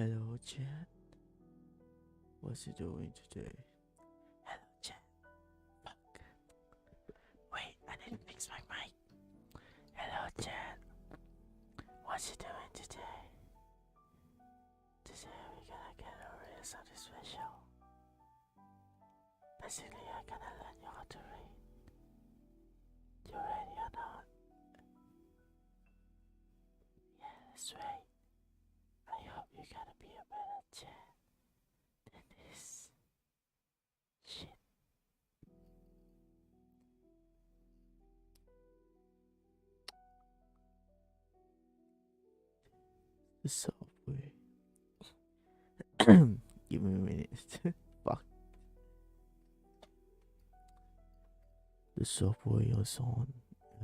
Hello, chat. What's you doing today? Hello, chat. Fuck. Wait, I didn't fix my mic. Hello, chat. What's you doing today? Today we're gonna get read something special. Basically, I'm gonna learn you how to read. You ready or not? Yeah, that's right. I hope you're gonna be a better chat than this shit. The subway. Give me a minute. Fuck. The subway was on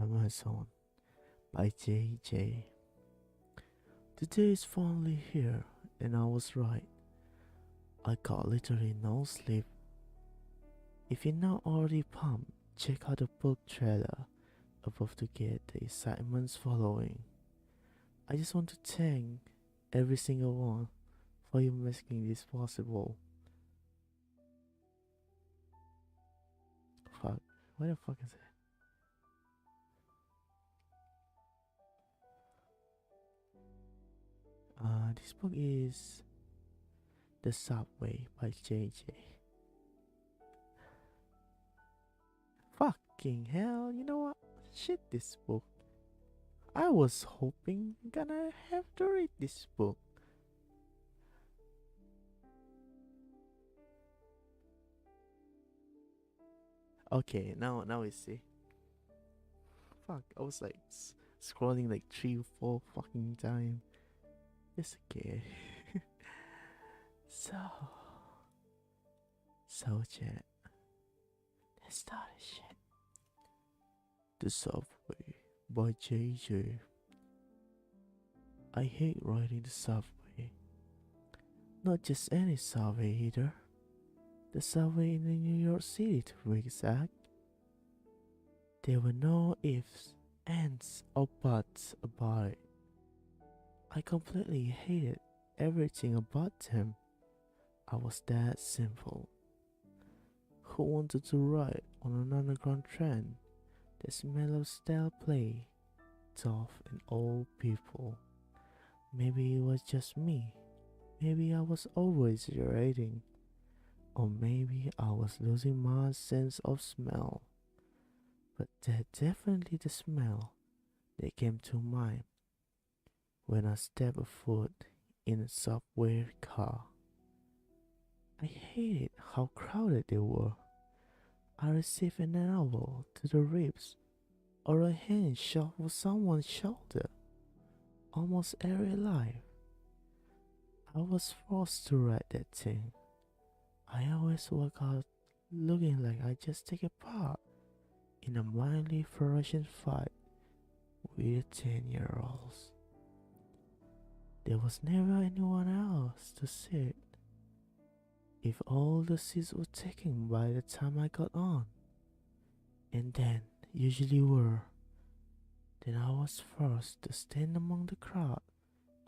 Amazon by JJ. The day is finally here, and I was right. I got literally no sleep. If you're not already pumped, check out the book trailer above to get the excitements following. I just want to thank every single one for you making this possible. Fuck, what the fuck is it? This book is The Subway by JJ. Fucking hell, you know what? Shit, this book. I was hoping gonna have to read this book. Okay, now we see. Fuck, I was like scrolling like 3 4 fucking time. It's okay. so chat. Let's start this shit. The Subway by JJ. I hate riding the subway. Not just any subway either. The subway in New York City to be exact. There were no ifs, ands, or buts about it. I completely hated everything about them. I was that simple. Who wanted to ride on an underground train that smelled of stale play, tough and old people? Maybe it was just me. Maybe I was over exaggerating. Or maybe I was losing my sense of smell. But that definitely the smell that came to mind when I stepped a foot in a subway car. I hated how crowded they were. I received an elbow to the ribs or a hand shot for someone's shoulder almost every life. I was forced to ride that thing. I always walk out looking like I just take a part in a mildly ferocious fight with 10-year-olds. There was never anyone else to sit. If all the seats were taken by the time I got on, and then usually were, then I was forced to stand among the crowd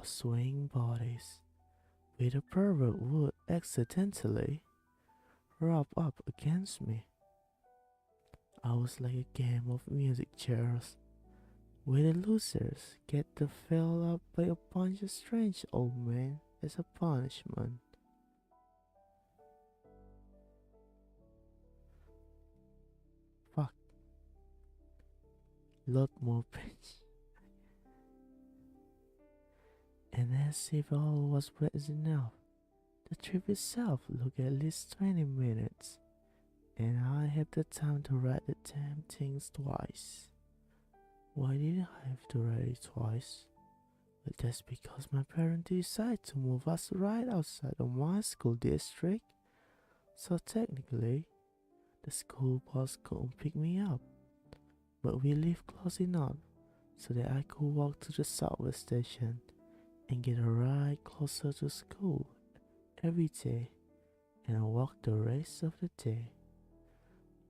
of swaying bodies, where the pervert would accidentally rub up against me. I was like a game of music chairs, where the losers get to fill up by a bunch of strange old men as a punishment. Fuck. Lot more pitch. And as if all was bad enough, the trip itself took at least 20 minutes, and I had the time to write the damn things twice. Why did I have to write it twice? Well, that's because my parents decided to move us right outside of my school district, so technically, the school bus couldn't pick me up, but we lived close enough so that I could walk to the subway station and get a ride closer to school every day and walk the rest of the day.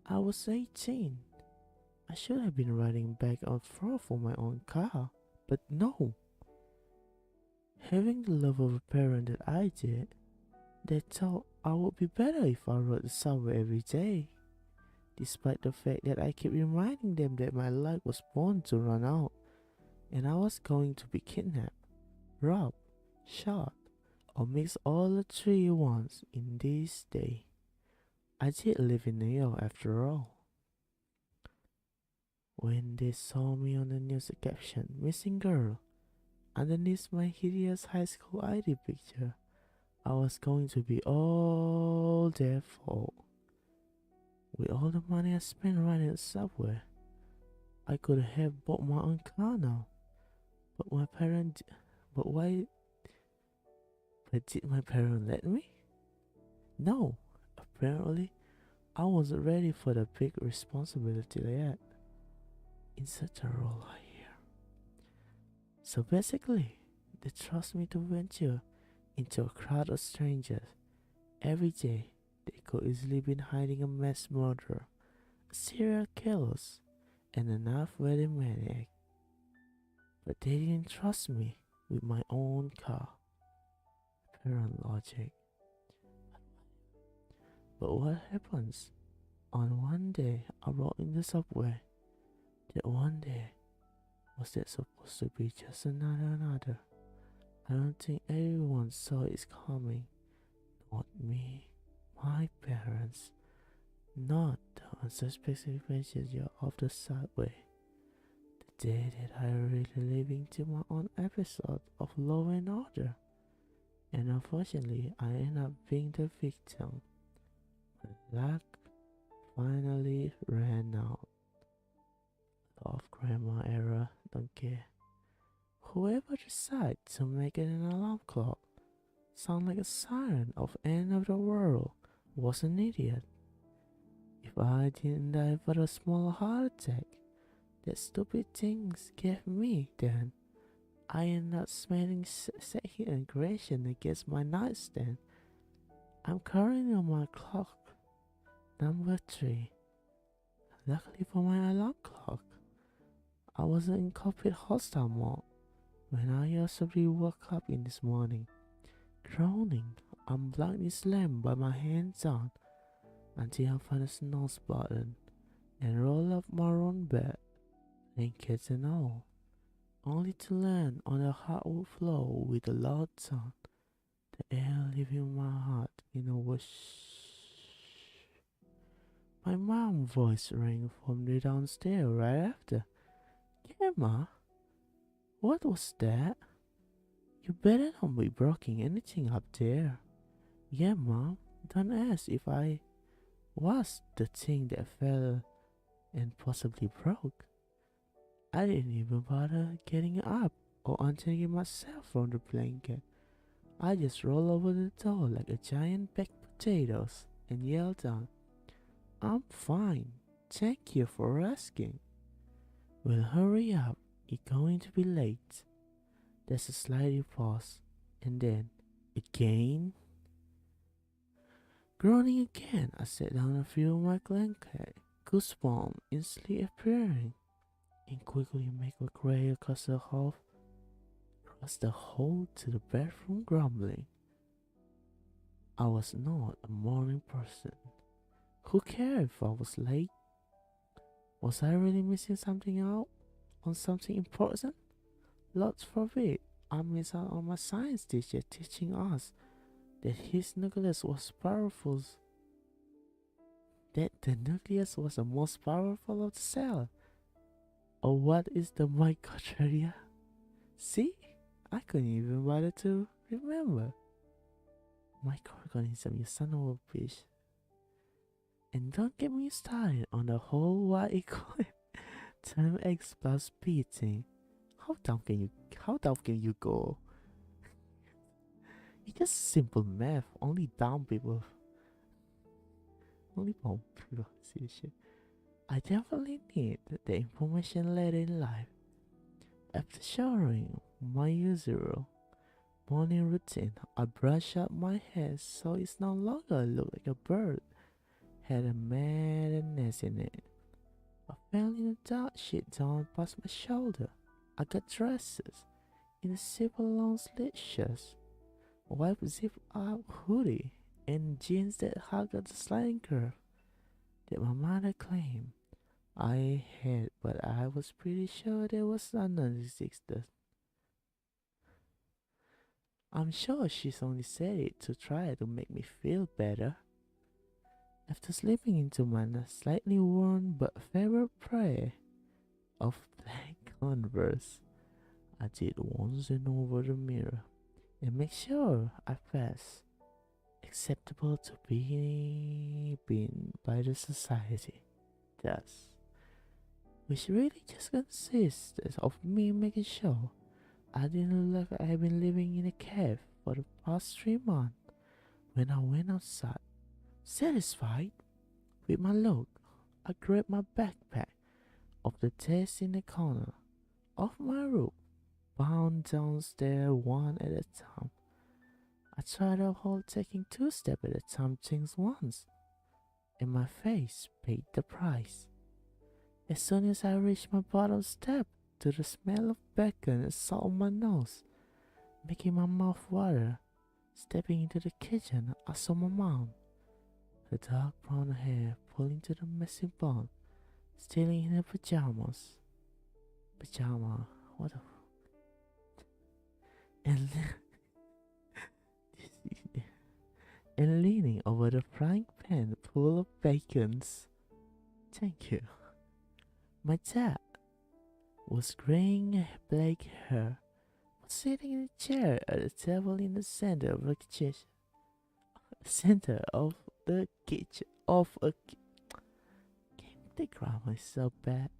I was 18. I should have been riding back and forth for my own car, but no. Having the love of a parent that I did, they thought I would be better if I rode the subway every day, despite the fact that I kept reminding them that my life was bound to run out and I was going to be kidnapped, robbed, shot, or mix all the three once in this day. I did live in New York after all. When they saw me on the news caption, missing girl, underneath my hideous high school ID picture, I was going to be all their fault. With all the money I spent riding the subway, I could have bought my own car now. But my parents, but why, but did my parents let me? No, apparently I wasn't ready for the big responsibility yet. In such a role here. So basically, they trust me to venture into a crowd of strangers every day. They could easily be hiding a mass murderer, a serial killers, and an half-witted maniac. But they didn't trust me with my own car. Apparent logic. But what happens? On one day, I rode in the subway. That one day, was that supposed to be just another? I don't think everyone saw it coming. Not me, my parents, not the unsuspecting passenger of the subway. The day that I really living to my own episode of Law and Order. And unfortunately, I end up being the victim. My luck finally ran out. Of grammar error, don't care. Whoever decided to make it an alarm clock sound like a siren of end of the world was an idiot. If I didn't die for a small heart attack that stupid things gave me, then I end up smelling second aggression against my nightstand. I'm currently on my clock, number 3. Luckily for my alarm clock, I wasn't in complete hostile mode when I suddenly woke up in this morning. Groaning, I'm blankly slammed by my hands on until I find a snooze button and roll up my own bed, blankets and all, only to land on the hardwood floor with a loud sound, the air leaving my heart in a whoosh. My mom's voice rang from the downstairs right after. Yeah, Ma, what was that? You better not be breaking anything up there. Yeah, Mom, don't ask if I was the thing that fell and possibly broke. I didn't even bother getting up or untangling myself from the blanket. I just rolled over the door like a giant baked potatoes and yelled out, I'm fine. Thank you for asking. Well, hurry up. You're going to be late. There's a slight pause, and then, again. Groaning again, I sat down and feel my blanket, goosebumps instantly appearing, and quickly make my way across the hall to the bedroom, grumbling. I was not a morning person. Who cared if I was late? Was I really missing something out on something important? Lord forbid, I missed out on my science teacher teaching us that his nucleus was powerful, that the nucleus was the most powerful of the cell. Or what is the mitochondria? See, I couldn't even bother to remember. Microorganism, you son of a bitch. And don't get me started on the whole y equal time x plus b thing. How dumb can you go? It's just simple math. Only dumb people see this shit. I definitely need the information later in life. After showering my usual morning routine, I brush up my hair so it's no longer look like a bird had a madness in it. I fell in a dark shit down past my shoulder. I got dresses, in a simple long-sleeved shirt, white zip-up hoodie, and jeans that hugged the sliding curve that my mother claimed I had, but I was pretty sure there was non-existent. I'm sure she's only said it to try to make me feel better. After slipping into my slightly worn but favorite pair of black Converse, I did once and over the mirror and make sure I pass acceptable to be been by the society. Thus, which really just consists of me making sure I didn't look like I had been living in a cave for the past 3 months. When I went outside, satisfied with my look, I grabbed my backpack off the desk in the corner of my room, bound downstairs one at a time. I tried to hold taking 2 steps at a time things once, and my face paid the price. As soon as I reached my bottom step, to the smell of bacon and salt on my nose, making my mouth water. Stepping into the kitchen, I saw my mom, her dark brown hair pulling to the messy bun, still in her pajamas. Pajama, what the and and leaning over the frying pan full of bacons. Thank you. My dad was graying black hair, was sitting in a chair at a table in the center of the kitchen. Center of the kitchen of a the grammar is so bad.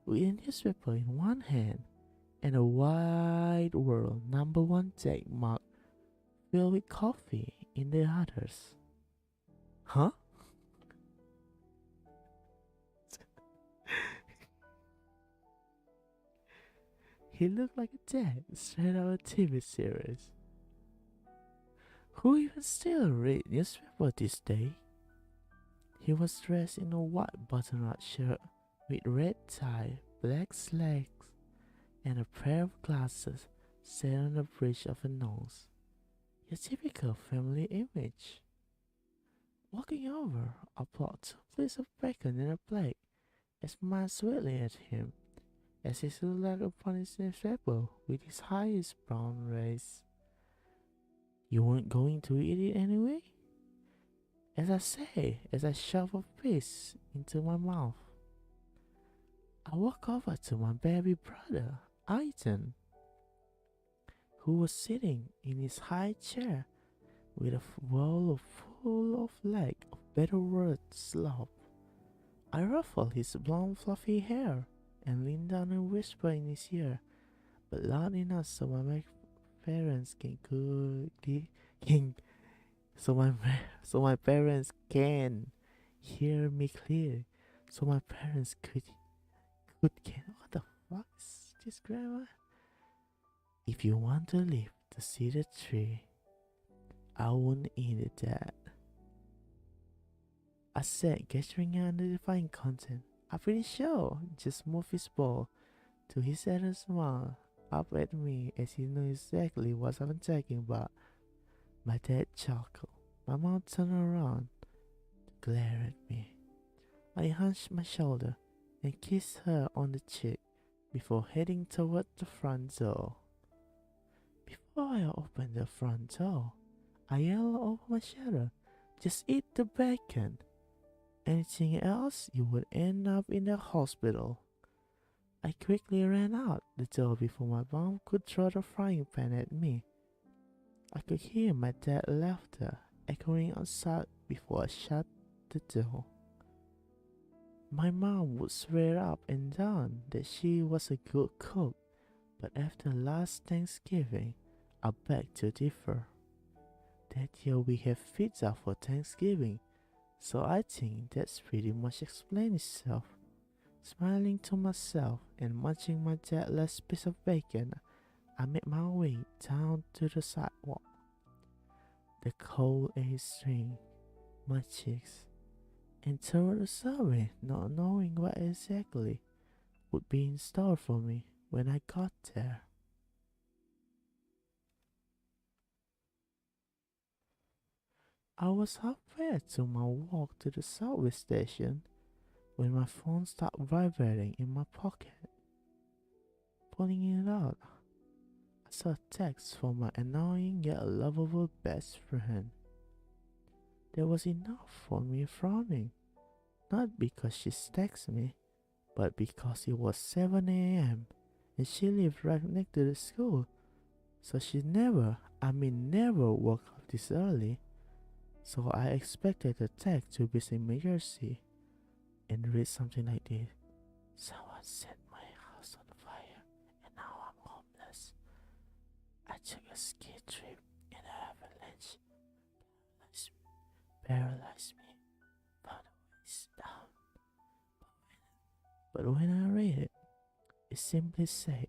With a newspaper in one hand and a wide world #1 tag mark filled with coffee in the others. Huh? He looked like a dad straight out of a TV series. Who even still read newspaper this day? He was dressed in a white button-up shirt with red tie, black slacks, and a pair of glasses set on the bridge of a nose. Your typical family image. Walking over, I plucked 2 pieces of bacon in a plate and smiled sweetly at him as he stood like upon his newspaper with his highest brown rays. You weren't going to eat it anyway? As I shoved a piece into my mouth. I walked over to my baby brother, Aiton, who was sitting in his high chair with a bowl full of lack of better word slop. I ruffled his blonde fluffy hair and leaned down and whispered in his ear, but loud enough so my parents can so my parents can hear me clear. So my parents can what the fuck is this grammar? If you want to live to see the tree, I won't eat it that. I said, gesturing under the fine content. I'm pretty sure. Just moved his ball to his head and smiled up at me as he knew exactly what I'm talking about. My dad chuckled. My mom turned around to glare at me. I hunched my shoulder and kissed her on the cheek before heading toward the front door. Before I opened the front door, I yelled over my shoulder, just eat the bacon. Anything else, you would end up in the hospital. I quickly ran out the door before my mom could throw the frying pan at me. I could hear my dad's laughter echoing outside before I shut the door. My mom would swear up and down that she was a good cook, but after last Thanksgiving, I beg to differ. That year we have pizza for Thanksgiving, so I think that's pretty much explains itself. Smiling to myself and munching my dad's last piece of bacon, I made my way down to the sidewalk. The cold air string my cheeks and toward the subway, not knowing what exactly would be in store for me when I got there. I was halfway to my walk to the subway station when my phone started vibrating in my pocket. Pulling it out, I saw a text from my annoying yet lovable best friend. There was enough for me frowning, not because she texted me, but because it was 7 a.m. and she lived right next to the school, so she never woke up this early. So I expected the text to be some emergency and read something like this. Someone set my house on fire and now I'm homeless. I took a ski trip and the avalanche paralyzed me from the waist down. But when I read it, it simply said,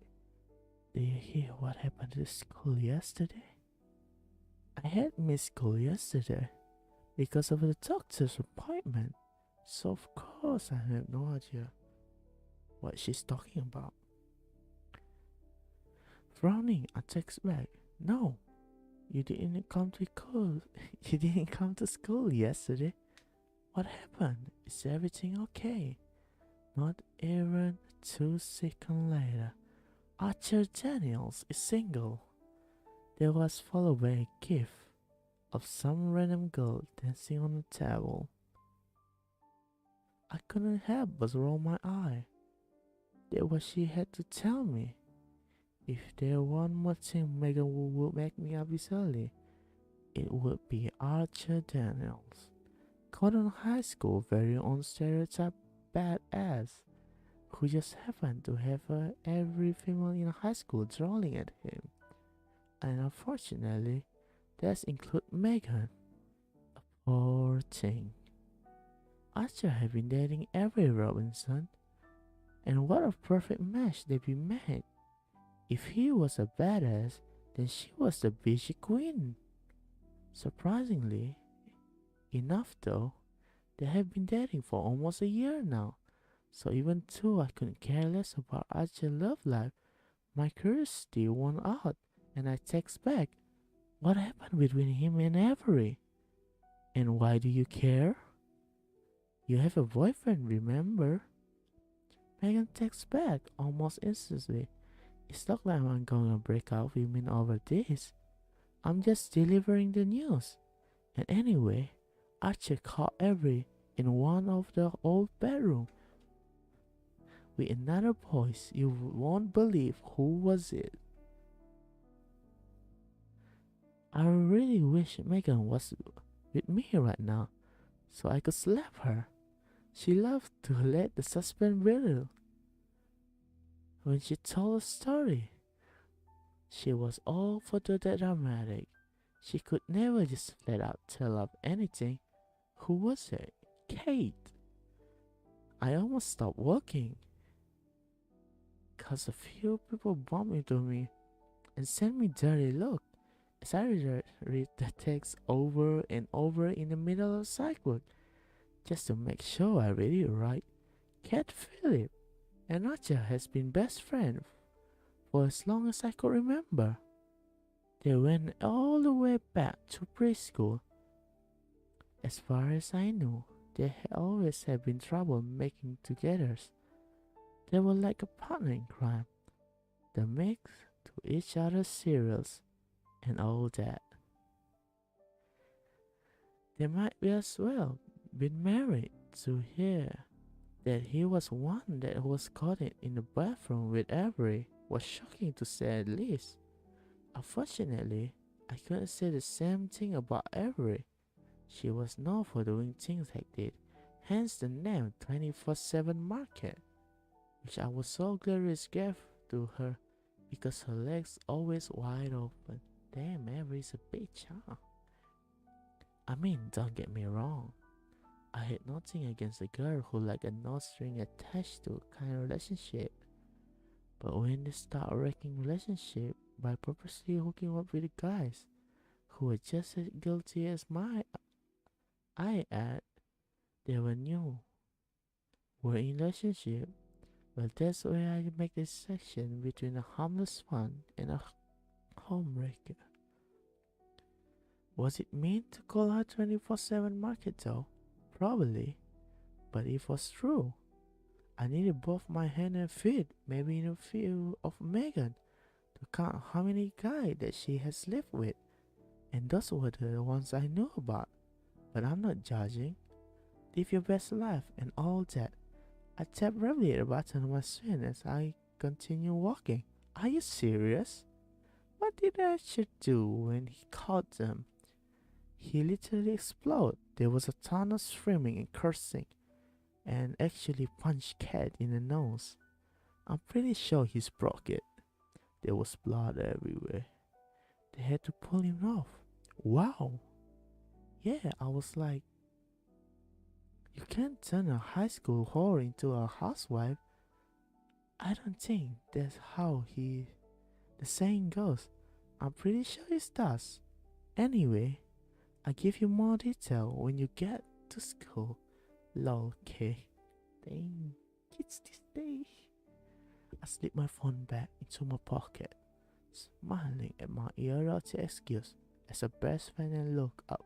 "Do you hear what happened to the school yesterday?" I had missed school yesterday because of the doctor's appointment, so of course I have no idea what she's talking about. Frowning, I text back, "No, you didn't come to school. You didn't come to school yesterday. What happened? Is everything okay?" Not even 2 seconds later, Archer Daniels is single. There was followed by a gif of some random girl dancing on a table. I couldn't help but roll my eye. That what she had to tell me. If there one more thing Megan would make me up this early, it would be Archer Daniels. Cotton High School very own stereotype badass who just happened to have every female in high school drooling at him. And unfortunately, that include Megan. A poor thing. Archer had been dating Avery Robinson, and what a perfect match they'd be made. If he was a badass, then she was the beachy queen. Surprisingly enough though, they have been dating for almost a year now, so even though I couldn't care less about Archer's love life, my curiosity won out, and I text back, "What happened between him and Avery? And why do you care? You have a boyfriend, remember?" Megan texts back almost instantly, "It's not like I'm gonna break up with him over this. I'm just delivering the news. And anyway, Archer caught Avery in one of the old bedrooms with another voice. You won't believe who was it." I really wish Megan was with me right now so I could slap her. She loved to let the suspense build. When she told a story, she was all for the dramatic. She could never just flat out tell up anything. Who was it? Kate. I almost stopped working cause a few people bumped into me and sent me dirty look as I read the text over and over in the middle of sidewalk just to make sure I read it right. Cat Phillip and Archer has been best friends for as long as I could remember. They went all the way back to preschool. As far as I knew, they had always had been trouble making together. They were like a partner in crime. They mix to each other's cereals and all that. They might be as well been married to hear that he was one that was caught in the bathroom with Avery was shocking to say the least. Unfortunately, I couldn't say the same thing about Avery. She was known for doing things like that, hence the name 24/7 Market, which I was so glad gave to her because her legs always wide open. Damn, Avery's a bitch, huh? I mean, don't get me wrong. I had nothing against a girl who liked a no string attached to kind of relationship. But when they start wrecking relationship by purposely hooking up with guys who were just as guilty as I at, they were new, were in relationship. Well, that's where I make the section between a harmless one and a homewrecker. Was it mean to call her 24/7 market though? Probably, but it was true. I needed both my hand and feet, maybe in a few of Megan, to count how many guys that she has lived with, and those were the ones I knew about. But I'm not judging. Live your best life and all that. I tapped rapidly at the button on my screen as I continue walking. Are you serious? What did Archer do when he caught them? He literally exploded. There was a ton of screaming and cursing, and actually punched Cat in the nose. I'm pretty sure he's broke it. There was blood everywhere. They had to pull him off. Wow. Yeah, I was like, you can't turn a high school whore into a housewife. I don't think that's how the saying goes. I'm pretty sure it does. Anyway, I'll give you more detail when you get to school. Lol, K. Dang, kids this day. I slipped my phone back into my pocket, smiling at my irritated excuse as I best friend and looked up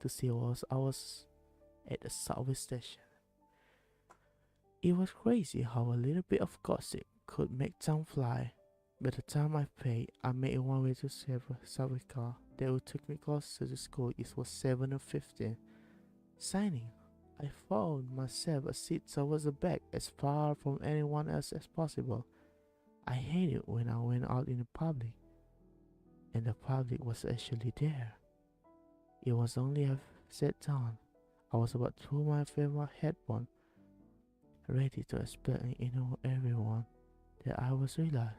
to see I was at the subway station. It was crazy how a little bit of gossip could make time fly. By the time I paid, I made one way to subway car that would take me closer to school. It was 7:15. Signing, I found myself a seat towards the back as far from anyone else as possible. I hate it when I went out in the public, and the public was actually there. It was only I sat down. I was about to pull my favorite headphone, ready to explain to everyone that I was realized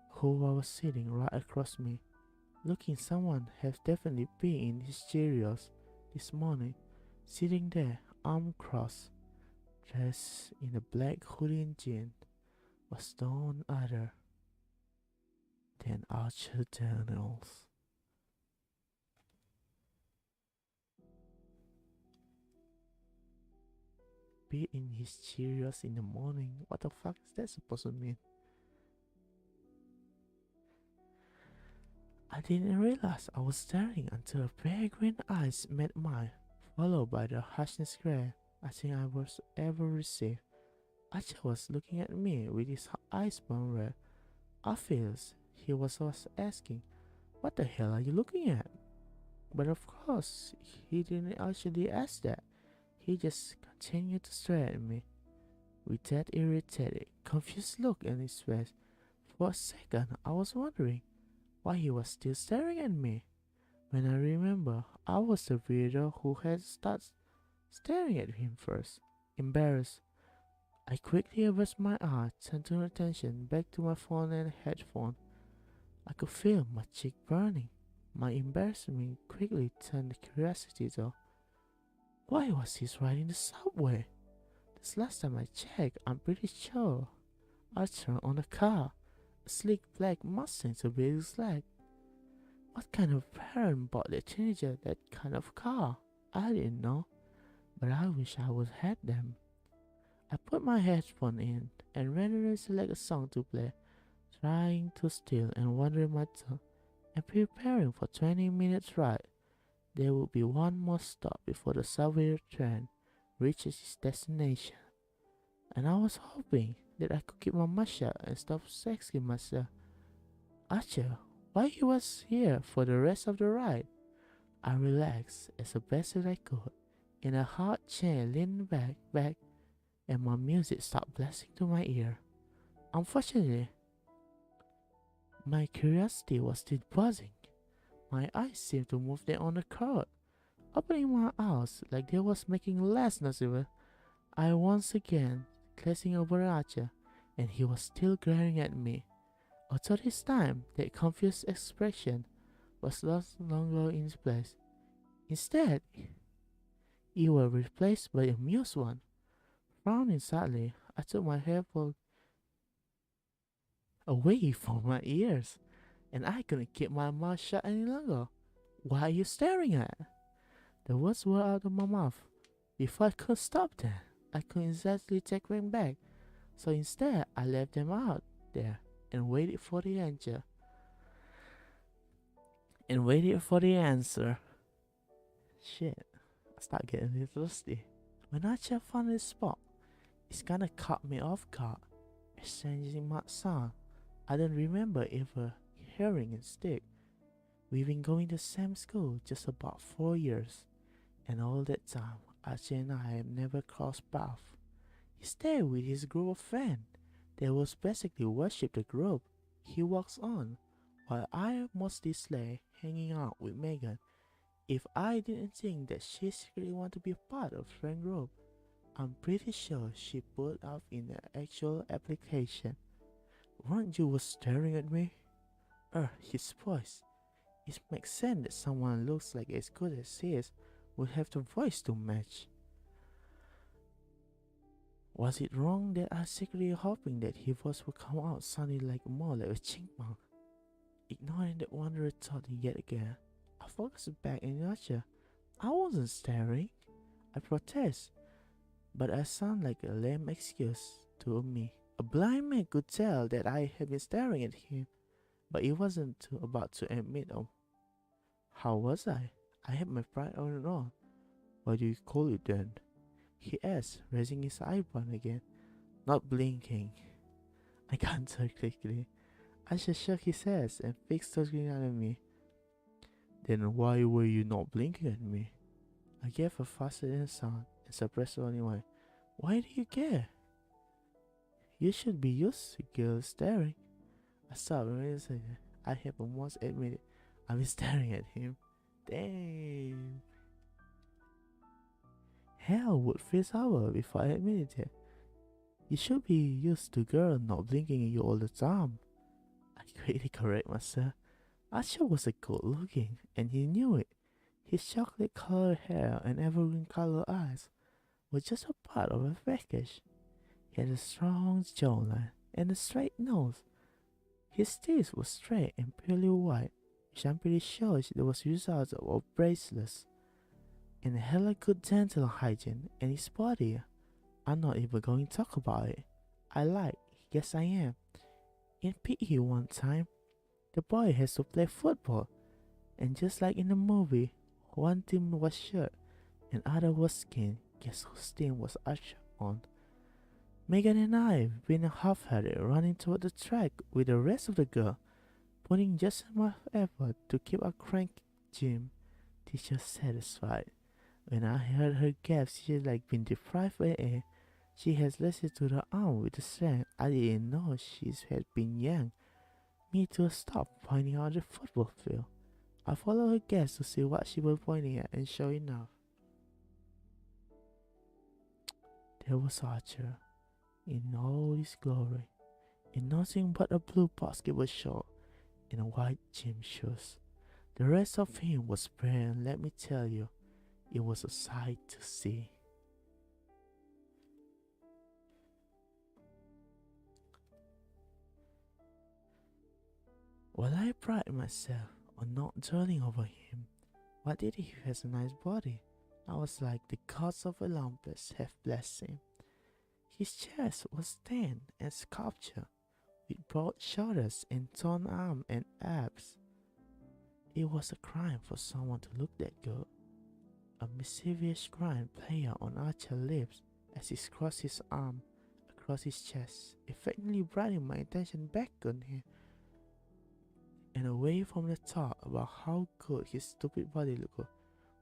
who was sitting right across me. Looking, someone has definitely been in his Cheerios this morning, sitting there, arm crossed, dressed in a black hoodie and jeans, was none other than Archer Daniels. Be in his Cheerios in the morning. What the fuck is that supposed to mean? I didn't realize I was staring until a pair of green eyes met mine, followed by the harshness glare I think I was ever received. Archer was looking at me with his eyes bone red. I feels he was asking, "What the hell are you looking at?" But of course, he didn't actually ask that. He just continued to stare at me with that irritated, confused look in his face. For a second, I was wondering why he was still staring at me. When I remember, I was the weirdo who had started staring at him first. Embarrassed, I quickly averted my eyes, turned my attention back to my phone and headphone. I could feel my cheek burning. My embarrassment quickly turned to curiosity though. Why was he riding the subway? This last time I checked, I'm pretty sure Archer on a car, a sleek black Mustang to be exact. What kind of parent bought their teenager that kind of car? I didn't know, but I wish I would had them. I put my headphone in and randomly select a song to play, trying to still and wondering my tongue and preparing for 20 minutes ride. There would be one more stop before the subway train reaches its destination, and I was hoping that I could keep my mouth shut and stop asking myself, Archer, why he was here for the rest of the ride? I relaxed as best as I could in a hard chair, leaning back, and my music started blasting to my ear. Unfortunately, my curiosity was still buzzing. My eyes seemed to move there on the crowd, opening my eyes like they was making less noticeable. I once again glancing over Archer, and he was still glaring at me. Although this time, that confused expression was no longer in its place. Instead, it was replaced by a amused one. Frowning sadly, I took my headphone away from my ears, and I couldn't keep my mouth shut any longer. What are you staring at? The words were out of my mouth. Before I could stop them, I couldn't exactly take them back, so instead I left them out there and waited for the answer. Shit, I start getting a little thirsty. When Archer found this spot, it's kinda caught me off guard. Exchanging much sound I don't remember ever hearing in Stick. We've been going to the same school just about 4 years, and all that time, Archie and I have never crossed paths. He stayed with his group of friends. They was basically worship the group he walks on, while I mostly slay hanging out with Megan. If I didn't think that she secretly wanted to be a part of friend group, I'm pretty sure she put up in the actual application. Weren't you was staring at me? His voice. It makes sense that someone looks like as good as he is would have the voice to match. Was it wrong that I secretly hoping that his voice would come out sounding like more like a chipmunk? Ignoring that wanderer thought yet again, I focused back in Russia. I wasn't staring. I protest, but I sound like a lame excuse to me. A blind man could tell that I had been staring at him, but he wasn't about to admit it. How was I? I had my pride on and on. What do you call it then? He asked, raising his eyebrow again, not blinking. I answered quickly. Asher shook his head and fixed the screen at me. Then why were you not blinking at me? I gave a faster than sound and suppressed only one. Why do you care? You should be used to girls staring. I stopped and said, I have almost admitted I've been staring at him. Damn. Hell would freeze over before I admitted it. You should be used to girls not blinking at you all the time. I quickly correct myself. Asher was a good looking, and he knew it. His chocolate colored hair and evergreen colored eyes were just a part of a package. He had a strong jawline and a straight nose. His teeth were straight and purely white, which I'm pretty sure there was result of bracelets. And a hella good dental hygiene, and his body. I'm not even going to talk about it. Yes I am. In PE one time, the boy has to play football, and just like in the movie, one team was shirt and other was skin. Guess whose team was Archer on? Megan and I been half-hearted running toward the track with the rest of the girl, putting just enough effort to keep our crank gym teacher satisfied. When I heard her gasp, she had like been deprived of air. She has listened to the arm with the strength I didn't know she had been young. Me to a stop pointing out the football field. I followed her gaze to see what she was pointing at, and sure enough, there was Archer in all his glory, in nothing but a blue basketball short and a white gym shoes. The rest of him was bare, and let me tell you, it was a sight to see. While I pride myself on not dwelling over him, why did he have a nice body? I was like, the gods of Olympus have blessed him. His chest was thin and sculptured, with broad shoulders and toned arms and abs. It was a crime for someone to look that good. A mischievous grin played on Archer's lips as he crossed his arm across his chest, effectively bringing my attention back on him and away from the thought about how good his stupid body looked.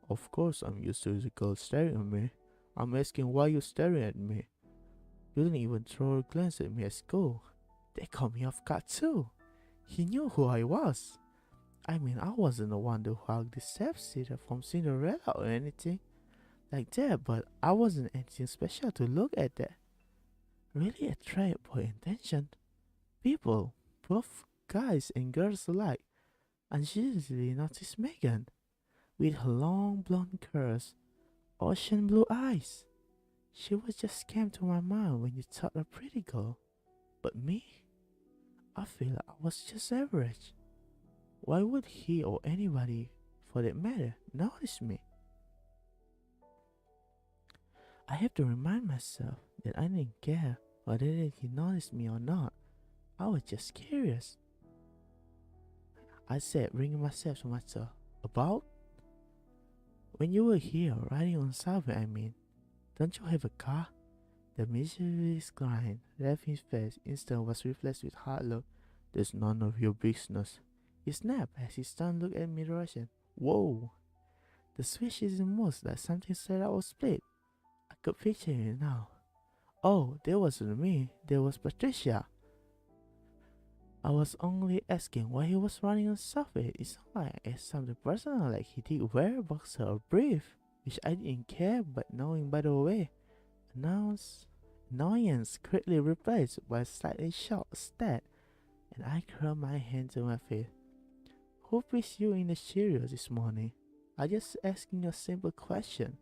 Of course I'm used to the girl staring at me. I'm asking why you staring at me. You didn't even throw a glance at me at school. They caught me off guard too. He knew who I was. I mean, I wasn't the one to hug the step-sitter from Cinderella or anything like that, but I wasn't anything special to look at that. Really attracted by intention. People, both guys and girls alike, unusually noticed Megan, with her long blonde curls, ocean blue eyes. She was just came to my mind when you thought a pretty girl. But me? I feel I was just average. Why would he or anybody, for that matter, notice me? I have to remind myself that I didn't care whether he noticed me or not. I was just curious. I said, bringing myself to myself. About? When you were here riding on subway, I mean, don't you have a car? The mischievous grin left his face. Instant was replaced with hard look. There's none of your business. He snapped as his son looked at me Russian. Whoa! The switch is almost like something straight out of Split. I could picture it now. Oh, that wasn't me. That was Patricia. I was only asking why he was running on subway. It's not like it's something personal like he did wear a boxer or brief, which I didn't care, but knowing by the way, annoyance quickly replaced by a slightly shocked stare, and I curled my hand to my face. Who pissed you in the Cheerios this morning? I just asking a simple question.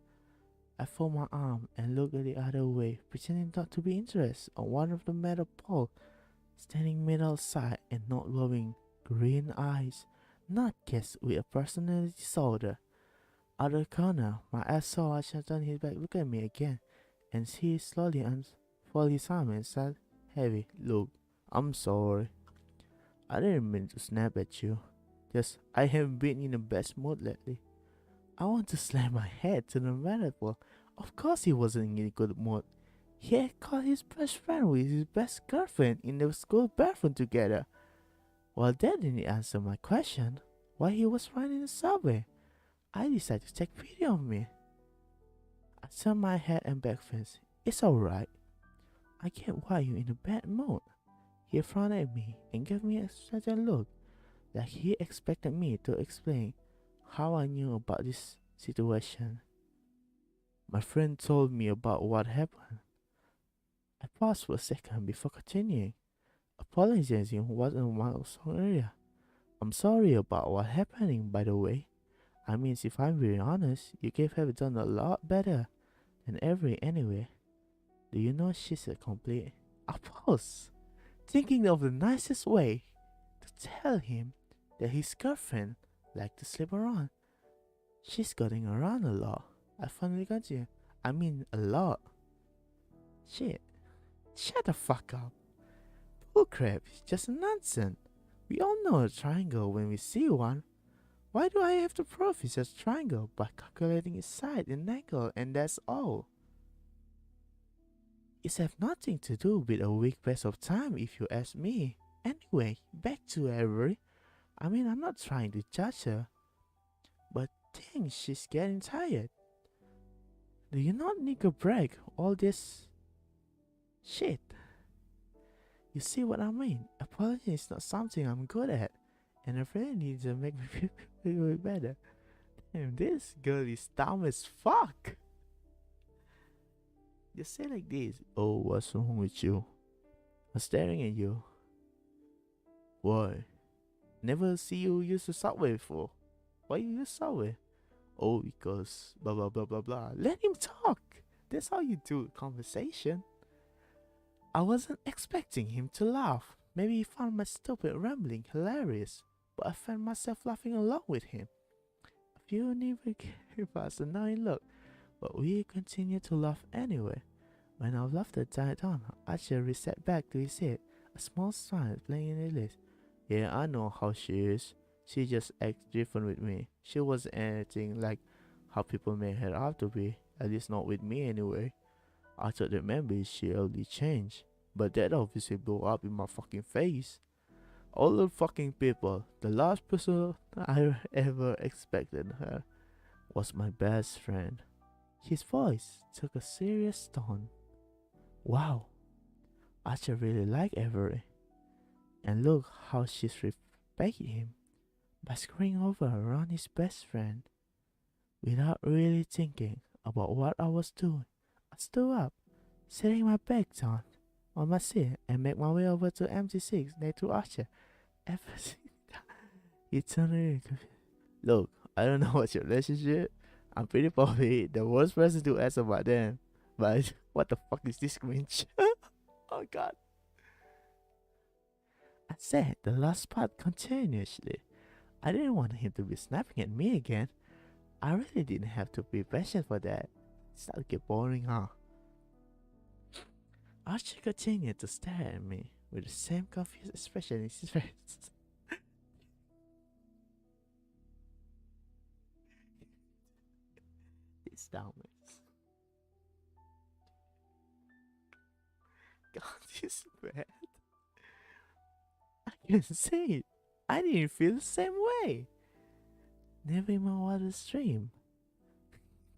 I fold my arm and look the other way, pretending not to be interested on one of the metal poles, standing mid outside and not glowing green eyes, not guessed with a personality disorder. Other corner, my ass saw Asha turn his back, look at me again, and he slowly unfolded his arm and said, heavy, look, I'm sorry. I didn't mean to snap at you. Just, I haven't been in the best mood lately. I want to slam my head to the metal. Of course he wasn't in a good mood. He had caught his best friend with his best girlfriend in the school bathroom together. Well, that didn't answer my question. Why he was riding the subway? I decided to take pity on me. I turned my head and back fence. It's alright. I get why you're in a bad mood. He frowned at me and gave me a certain look, like he expected me to explain how I knew about this situation. My friend told me about what happened. I paused for a second before continuing. Apologizing wasn't my strong area. I'm sorry about what happening, by the way. I mean, if I'm being honest, you could have done a lot better than every anyway. Do you know she's a complete... I paused, thinking of the nicest way to tell him that his girlfriend liked to sleep around. She's getting around a lot. I finally got you. I mean, a lot. Shit. Shut the fuck up. Bullcrap, it's just nonsense. We all know a triangle when we see one. Why do I have to prove it's a triangle by calculating its side and angle and that's all? It has nothing to do with a weak pace of time if you ask me. Anyway, back to Avery. I mean, I'm not trying to judge her, but think she's getting tired. Do you not need a break? All this shit. You see what I mean? Apology is not something I'm good at, and I really need to make me feel better. Damn, this girl is dumb as fuck. Just say like this. Oh, what's wrong with you? I'm staring at you. Why? Never see you use the subway before. Why you use subway? Oh, because blah blah blah blah blah. Let him talk. That's how you do conversation. I wasn't expecting him to laugh. Maybe he found my stupid rambling hilarious, but I found myself laughing along with him. A few never gave us a annoying look, but we continued to laugh anyway. When our laughter died down, Archer reset back to his seat, a small smile playing in his lips. Yeah, I know how she is. She just acts different with me. She wasn't anything like how people made her out to be, at least not with me anyway. I thought that maybe she only changed, but that obviously blew up in my fucking face. All the fucking people, the last person I ever expected her was my best friend. His voice took a serious tone. Wow, Archer really liked Avery. And look how she's repaid him by screwing over around his best friend. Without really thinking about what I was doing, I stood up, setting my back down on my seat and make my way over to MT6 next to Archer. He turned around. Look, I don't know what's your relationship. I'm pretty probably the worst person to ask about them. But what the fuck is this cringe? Oh god. I said the last part continuously. I didn't want him to be snapping at me again. I really didn't have to be patient for that. It started to get boring, huh? Archie continued to stare at me with the same confused expression in his face. It's dumbass. God, this bad. I can say it. I didn't feel the same way. Never in my wildest dream.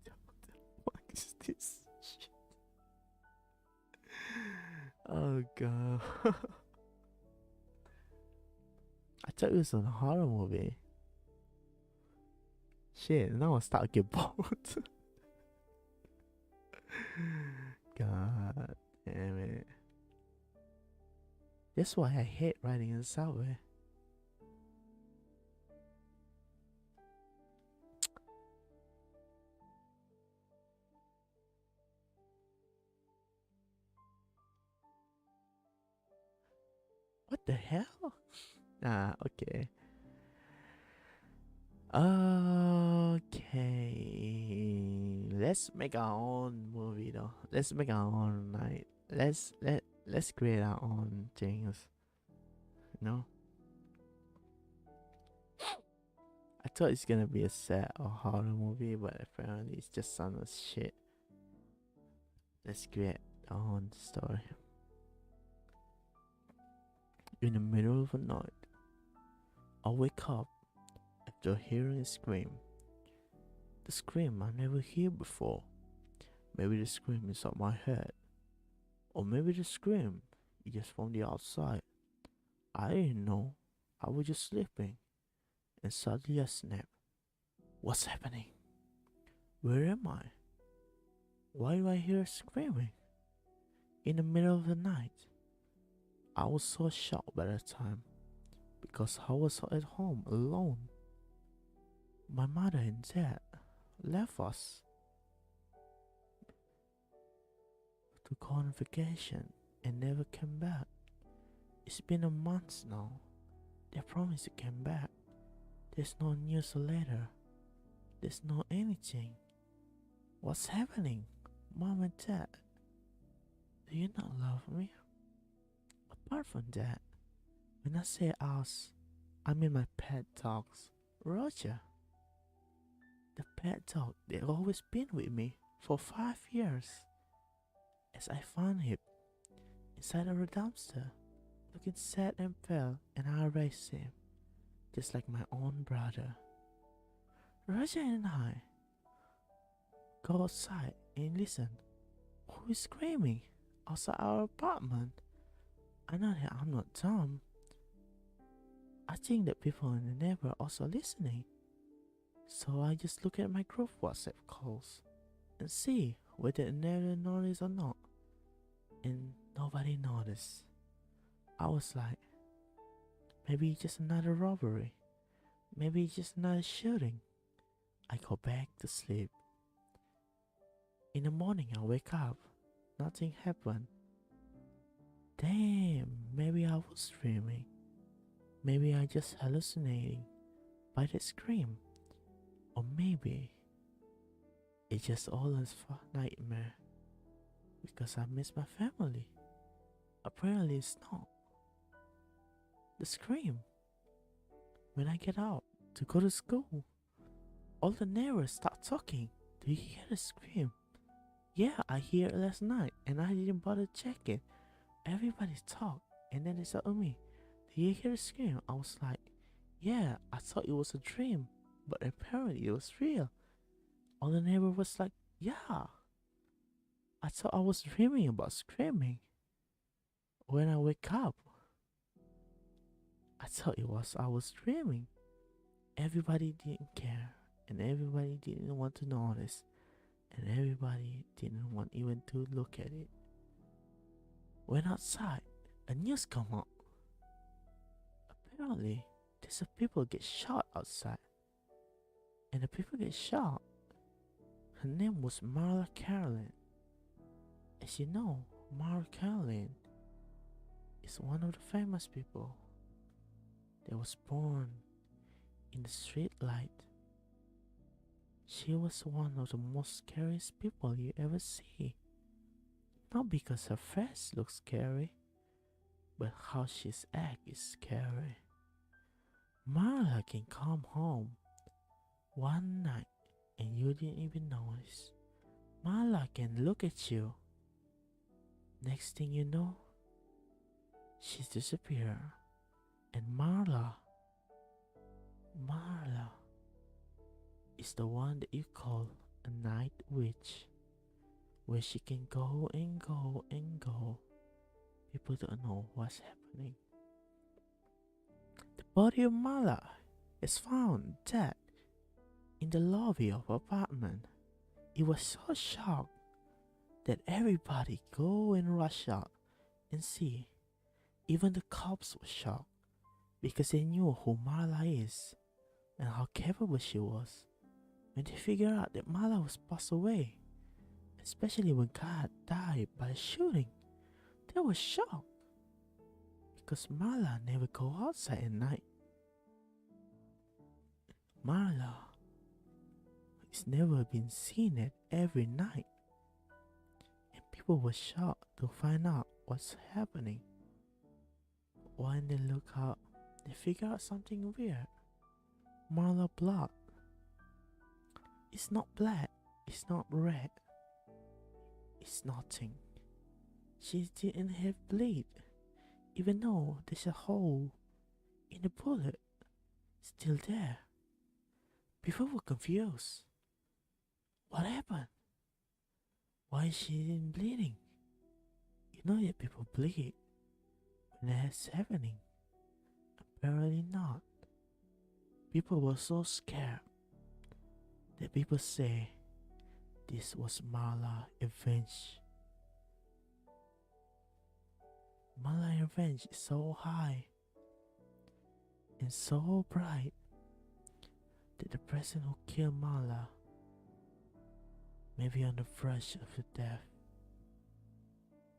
What the fuck is this shit? Oh god. I thought it was a horror movie. Shit, now I start to get bored. God damn it. That's why I hate riding in the subway. What the hell? Ah, okay. Okay. Let's make our own movie though. Let's make our own night. Let's create our own things. You know? I thought it's gonna be a sad or horror movie, but apparently it's just some shit. Let's create our own story. In the middle of the night, I wake up after hearing a scream. The scream I never hear before. Maybe the scream is up my head. Or maybe the scream is just from the outside. I didn't know. I was just sleeping. And suddenly I snap. What's happening? Where am I? Why do I hear screaming? In the middle of the night. I was so shocked by that time. Because I was at home alone. My mother and dad left us to go on vacation and never came back. It's been a month now. They promised to come back. There's no news or letter. There's no anything. What's happening? Mom and Dad, do you not love me? Apart from that, when I say us, I mean my pet dogs. Roger, the pet dog, they've always been with me for 5 years. As I found him inside of a dumpster, looking sad and pale, and I raised him, just like my own brother. Roger and I go outside and listen. Who is screaming outside our apartment? I know that I'm not dumb. I think that people in the neighborhood are also listening. So I just look at my group WhatsApp calls and see whether the neighbor noticed or not. And nobody noticed. I was like, maybe it's just another robbery. Maybe it's just another shooting. I go back to sleep. In the morning I wake up. Nothing happened. Damn, maybe I was dreaming. Maybe I just hallucinating by the scream. Or maybe it's just all a nightmare because I miss my family. Apparently it's not. The scream. When I get out to go to school, all the neighbors start talking. Do you hear the scream? Yeah, I hear it last night and I didn't bother checking. Everybody talk and then they said to me, do you hear the scream? I was like, yeah, I thought it was a dream, but apparently it was real. All the neighbor was like, yeah, I thought I was dreaming about screaming. When I wake up, I thought I was dreaming. Everybody didn't care, and everybody didn't want to notice, and everybody didn't want even to look at it. Went outside, a news come up. Apparently, there's a people get shot outside, and the people get shot. Her name was Marla Carolyn. As you know, Marla Carolyn is one of the famous people that was born in the street light. She was one of the most scariest people you ever see. Not because her face looks scary, but how she's act is scary. Marla can come home one night and you didn't even notice. Marla can look at you. Next thing you know, she's disappeared. And Marla is the one that you call a night witch, where she can go and go and go. People don't know what's happening. The body of Marla is found dead in the lobby of her apartment. It was so shocked that everybody go and rush out and see. Even the cops were shocked because they knew who Marla is and how capable she was. When they figured out that Marla was passed away, especially when God died by shooting, they were shocked because Marla never go outside at night. Marla is never been seen at every night, and people were shocked to find out what's happening. When they look up, they figure out something weird. Marla blood. It's not black, it's not red, it's nothing. She didn't have bleed, even though there's a hole in the bullet still there. People were confused. What happened? Why is she not bleeding? You know that people bleed when that's happening. Apparently not. People were so scared that people say this was Marla's revenge. Marla's revenge is so high and so bright that the person who killed Marla may be on the verge of the death.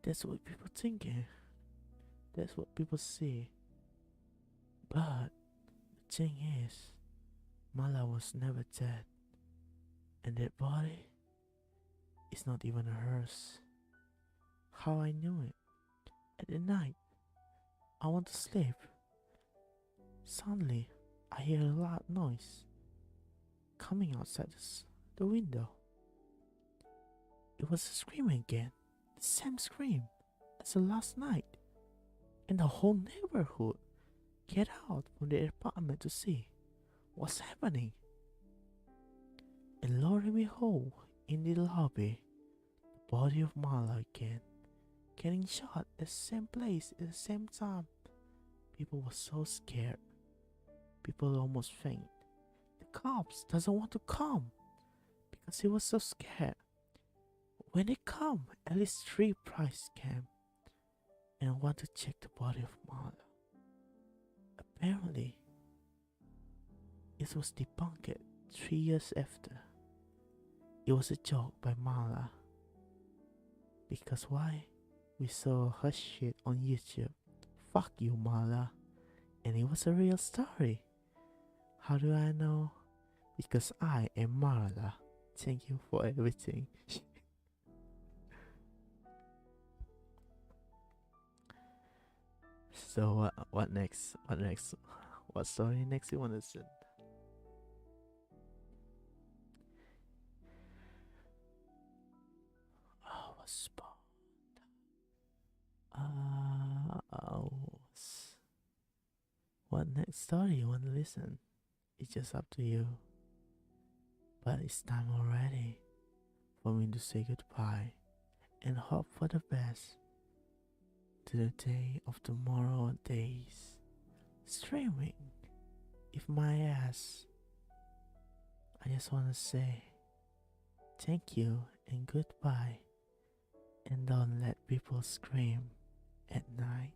That's what people thinking. That's what people say. But the thing is, Marla was never dead, and that body is not even hers. How I knew it? At the night, I want to sleep. Suddenly, I hear a loud noise coming outside the window. It was a scream again, the same scream as the last night, and the whole neighborhood get out from their apartment to see what's happening. And lo and behold, in the lobby, the body of Marla again, getting shot at the same place at the same time. People were so scared. People almost faint. The cops doesn't want to come because he was so scared. When they come, at least 3 price came and want to check the body of Marla. Apparently, it was debunked 3 years after. It was a joke by Marla. Because why? We saw her shit on YouTube. Fuck you, Marla. And it was a real story. How do I know? Because I am Marla. Thank you for everything. So what next? What next? What story next you want to send? Oh, what spot? What next story you want to listen? It's just up to you. But it's time already for me to say goodbye and hope for the best to the day of tomorrow days streaming. If my ass, I just want to say thank you and goodbye, and don't let people scream at night.